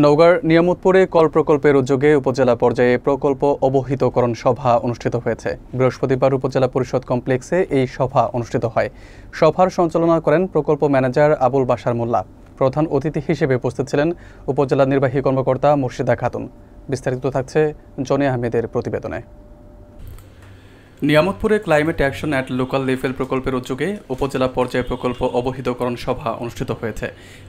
নওগাঁর নিয়ামতপুরে কল প্রকল্পের উদ্যোগে উপজেলা পর্যায়ে প্রকল্প অবহিতকরণ সভা অনুষ্ঠিত হয়েছে। বৃহস্পতিবার উপজেলা পরিষদ কমপ্লেক্সে এই সভা অনুষ্ঠিত হয়। সভার সঞ্চালনা করেন প্রকল্প ম্যানেজার আবুল বাশার মোল্লা। প্রধান অতিথি হিসেবে উপস্থিত ছিলেন উপজেলা নির্বাহী কর্মকর্তা মুর্শিদা খাতুন। বিস্তারিত থাকছে জনি আহমেদের প্রতিবেদনে। নিয়ামতপুরে climate action at local level প্রকল্পের উদ্যোগে উপজেলা পর্যায়ে প্রকল্প অবহিতকরণ সভা অনুষ্ঠিত হয়েছে।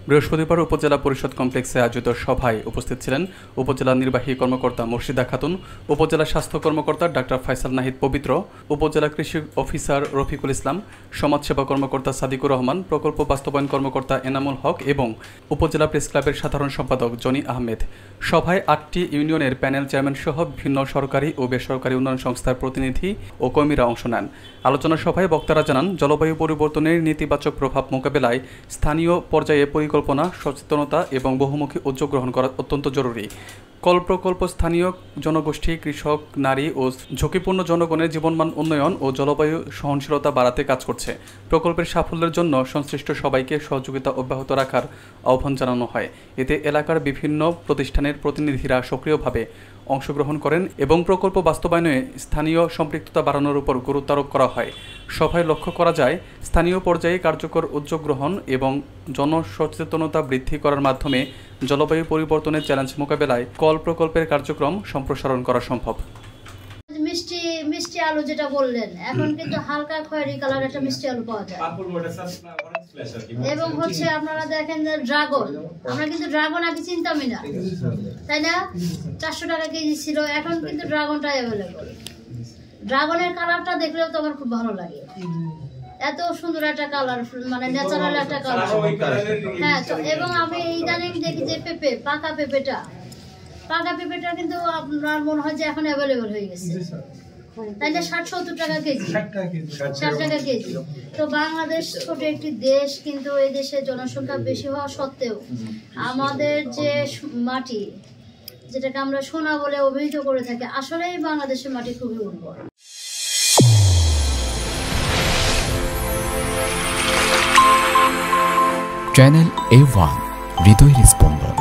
বৃহস্পতিবার উপজেলা পরিষদ কমপ্লেক্সে আয়োজিত সভায় উপস্থিত ছিলেন উপজেলা নির্বাহী কর্মকর্তা মুর্শিদা খাতুন, উপজেলা স্বাস্থ্য কর্মকর্তা ডাক্তার ফাইসাল নাহিদ পবিত্র, উপজেলা কৃষি অফিসার রফিকুল ইসলাম, সমাজসেবা কর্মকর্তা সাদিকুর রহমান, প্রকল্প বাস্তবায়ন কর্মকর্তা এনামুল হক এবং উপজেলা প্রেস ক্লাবের সাধারণ সম্পাদক জনি আহমেদ। সভায় 8টি ইউনিয়নের প্যানেল চেয়ারম্যান সহ বিভিন্ন সরকারি ও বেসরকারি উন্নয়ন সংস্থার প্রতিনিধি ও কর্মীরা অংশ নেন। আলোচনা সভায় বক্তারা জানান, জলবায়ু পরিবর্তনের নেতিবাচক প্রভাব মোকাবেলায় স্থানীয় পর্যায়ে পরিকল্পনা, সচেতনতা এবং বহুমুখী উদ্যোগ গ্রহণ করা অত্যন্ত জরুরি। কল প্রকল্প স্থানীয় জনগোষ্ঠী, কৃষক, নারী ও ঝুঁকিপূর্ণ জনগণের জীবনমান উন্নয়ন ও জলবায়ু সহনশীলতা বাড়াতে কাজ করছে। প্রকল্পের সাফল্যের জন্য সংশ্লিষ্ট সবাইকে সহযোগিতা অব্যাহত রাখার আহ্বান জানানো হয়। এতে এলাকার বিভিন্ন প্রতিষ্ঠানের প্রতিনিধিরা সক্রিয়ভাবে অংশগ্রহণ করেন এবং প্রকল্প বাস্তবায়নে স্থানীয় সম্পৃক্ততা বাড়ানোর উপর গুরুত্ব আরোপ করা হয়। সভায় লক্ষ্য করা যায়, স্থানীয় পর্যায়ে কার্যকর উদ্যোগ গ্রহণ এবং জনসচেতনতা বৃদ্ধি করার মাধ্যমে জলবায়ু পরিবর্তনের চ্যালেঞ্জ মোকাবেলায় কল প্রকল্পের কার্যক্রম সম্প্রসারণ করা সম্ভব। মিষ্টি আলু যেটা বললেন, এখন কিন্তু হালকা খয়েরি কালার একটা মিষ্টি আলু পাওয়া যায়। এবং হচ্ছে আপনারা দেখেন যে ড্রাগন, আমরা কিন্তু ড্রাগন আগে চিনতামই না, তাই না? 400 টাকা কেজি ছিল, এখন কিন্তু ড্রাগনটা অ্যাভেলেবল। ড্রাগনের কালারটা দেখলেও তো আমার খুব ভালো লাগে, এত সুন্দর একটা কালার, মানে ন্যাচারাল একটা কালার। হ্যাঁ, তো এবং আমি ইদানিং দেখি যে পেঁপে, পাকা পেঁপেটা কিন্তু আপনার মনে হয় যে এখন অ্যাভেলেবল হয়ে গেছে, তাই না? 60-70 টাকা কেজি, 60 টাকা কেজি। তো বাংলাদেশ ছোট একটি দেশ, কিন্তু এই দেশে জনসংখ্যা বেশি হওয়া সত্ত্বেও আমাদের যে মাটি, যেটাকে আমরা সোনা বলে অভিহিত করে থাকি, আসলেই বাংলাদেশের মাটি খুবই উর্বর। চ্যানেল A1 হৃদয়ের স্পন্দন।